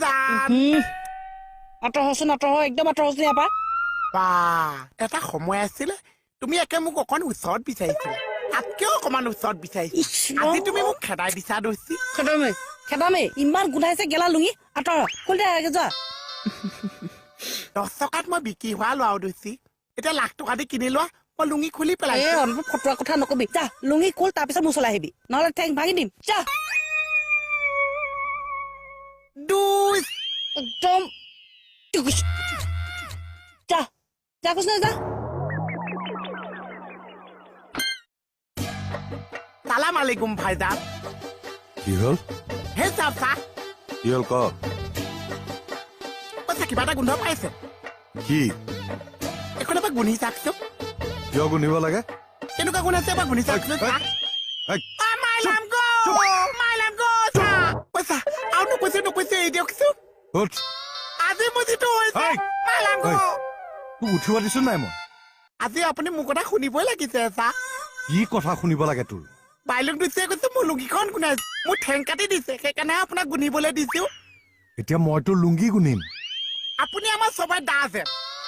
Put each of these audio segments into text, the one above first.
ভাইজান আঁতৰচোন একদম আঁতৰচোন ইয়াৰ পৰা বা এটা সময় আছিলে তুমি একে মোক অকণ ওচৰত বিচাৰিছিলা তাতকেও অকমান ওচৰত বিচাৰিছিলা আজি তুমি মোক খেদাই দিছা দোষী খেদামে ইমান গোন্ধাইছে গেলা লুঙি আঁতৰ খুলি দে যোৱা 10 টকাত মই বিক্ৰী হোৱা লোৱা দোষী এতিয়া লাখ টকা দি কিনি লোৱা মই লুঙি খুলি পেলাই অনুভৱ ফটোৱা কথা নকবি যা লুঙি খোল তাৰপিছত মোৰ চলাই আহিবি নহ'লে ঠেং ভাঙি দিম যা দুই একদম যা যা কৈছ যা সালাম আলাইকুম ভাইজান কি হ'ল হে চাচা কি হ'ল ক পইচা কিবা এটা গোন্ধ পাইছে কি এখন এবাৰ গুন্ধি চাওকচোন কিয় গোন্ধিব লাগে কেনেকুৱা গুণ আছে এবাৰ গুন্ধি চাওকচোন পইচা আৰু নকৈছে এই দিয়কচোন উঠ আজি মোৰ যিটো হৈছে তোক উঠিব দিছো নাই মই আজি আপুনি মোৰ কথা শুনিবই লাগিছে চা কি কথা শুনিব লাগে তোৰ বাইলুক দিছে কৈছে মোৰ লুঙিখন গুণাইছে মোৰ ঠেং কাটি দিছে সেইকাৰণে আপোনাক গুন্ধিবলৈ দিছো এতিয়া মই তোৰ লুংগি গুন্ধিম আপুনি আমাৰ সবাই দা আছে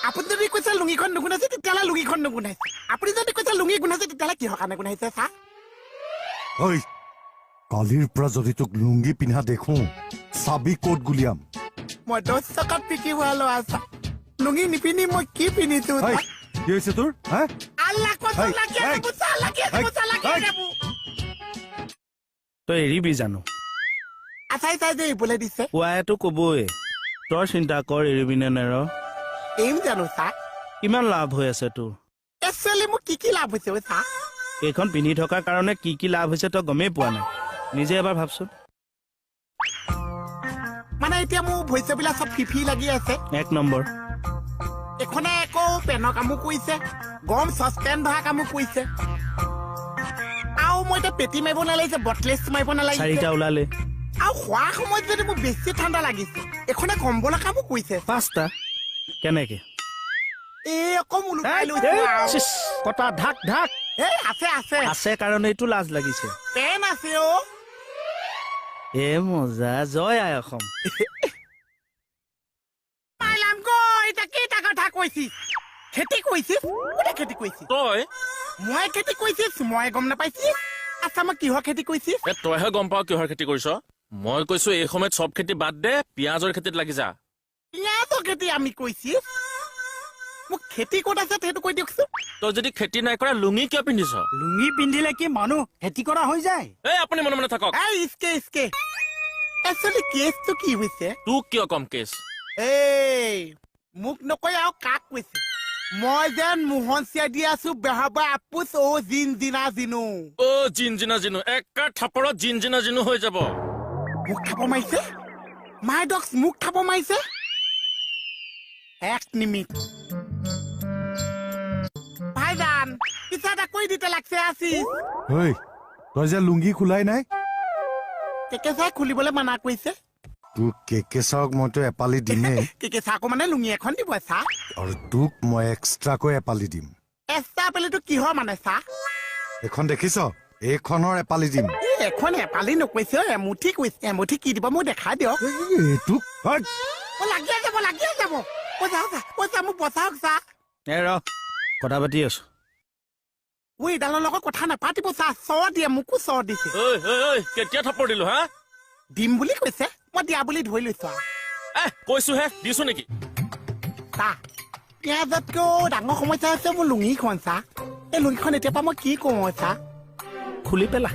আপুনি যদি কৈছে লুঙিখন নুগুণাইছে তেতিয়াহ'লে লুঙিখন নুগুণাইছে আপুনি যদি কৈছে লুঙি গুণাইছে তেতিয়াহ'লে কিহৰ কাৰণে গুণাইছে চা ঐ কালিৰ পৰা যদি তোক লুংগি পিন্ধা দেখো চাবি ক'ত গুলিয়াম মই 10 টকাত বিক্ৰী হোৱা লোৱা চা লুঙি নিপিন্ধি মই কি পিন্ধিছো কি হৈছে তোৰ হা আল্লাহ কসম লাগি তই এৰিবি জানো আচাই চাই যে এইবোলে দিছে পুৱাইতো কবই তই চিন্তা কৰ এৰিবি নে নেৰ এইম জানো চা কিমান লাভ হৈ আছে তোৰ একচুৱেলি মোৰ কি লাভ হৈছে চা এইখন পিন্ধি থকাৰ কাৰণে কি লাভ হৈছে তই গমেই পোৱা নাই নিজে এবাৰ ভাবচোন মানে এতিয়া মোৰ ভৈস্যবিলাক চব ফিফি লাগি আছে 1 নম্বৰ এখনে একো পেনৰ কামো কৰিছে গৰম চচপেন ধৰা কামো কৰিছে আৰু মই এতিয়া পেটি মাৰিব নালাগিছে বটলেছ মাৰিব নালাগিছে 4টা ওলালে আৰু খোৱা সময়ত যদি মোৰ বেছি ঠাণ্ডা লাগিছে এখনে কম্বলৰ কামো কৰিছে 5টা কেনেকে এই অকম ওলোটাই লৈছে কটা ঢাক ঢাক এই আছে কাৰণে এইটো লাজ লাগিছে পেন আছে অ এ মজা জয় আই অসম পাইলাম গৈ তাকে তা কথা কৈছিস খেতি কৈছিস কোনে খেতি কৈছিস তই মই খেতি কৈছিস মই গম নাপাইছিস আচ্ছা মই কিহৰ খেতি কৈছিস তইহে গম পাৱ কিহৰ খেতি কৰিছ মই কৈছো এই সময়ত চব খেতি বাদ দে পিয়াজৰ খেতিত লাগি যা পিয়াজৰ খেতি আমি কৈছিস মোক খেতি ক'ত আছে সেইটো কৈ দিয়কচোন তই যদি খেতি নাই কৰা লুঙি কিয় পিন্ধিছ লুঙি পিন্ধিলে কি মানুহ খেতি কৰা হৈ যায় এই আপুনি মনে মনে থাকক এই ইসকে একচুৱেলি কেছটো কি হৈছে তোক কিয় কম কেছ এই মোক নকৈ আৰু কাক কৈছে মই যেন মোহন চিয়াই দি আছো বেহাবা আপুচ অ জিনজিনা জিনু অ জিনজিনা জিনু একা থাপৰত জিনজিনা জিনু হৈ যাব মোক খাব মাৰিছে মাই ডগছ মোক খাব মাৰিছে এক নিমিট ভাইজান পিছা এটা কৈ দিতে লাগছে আছি ঐ তই যে লুংগি খোলাই নাই কেকেচাই খুলিবলৈ মানা কৰিছে তোক কেকেচাওক মইতো এপালি দিমেই কেকেচাকো মানে লুঙি এখন দিব চা আৰু তোক মই এক্সট্ৰাকৈ এপালি দিম এক্সট্ৰা পেলিটো কিহৰ মানে চা এখন দেখিছ এইখনৰ এপালি দিম এখন এপালি নকৈছে এমুঠি কৈছে এমুঠি কি দিব মোক দেখাই দিয়ক এইটোক লাগিয়ে যাব পইচা মোক বচাওক চা এ ৰ কথা পাতি আছো ঐ এডালৰ লগত কথা নাপাতিব চা চৰ দিয়ে মোকো চৰ দিছে ঐ কেতিয়া থাপৰ দিলো হা দিম বুলি কৈছে মই দিয়া বুলি ধৰি লৈছো কৈছোহে দিছো নেকি চা পিয়াজতকেও ডাঙৰ সমস্যা হৈছে মোৰ লুঙিখন চা এই লুঙিখন এতিয়াৰ পৰা মই কি কওঁ চা খুলি পেলা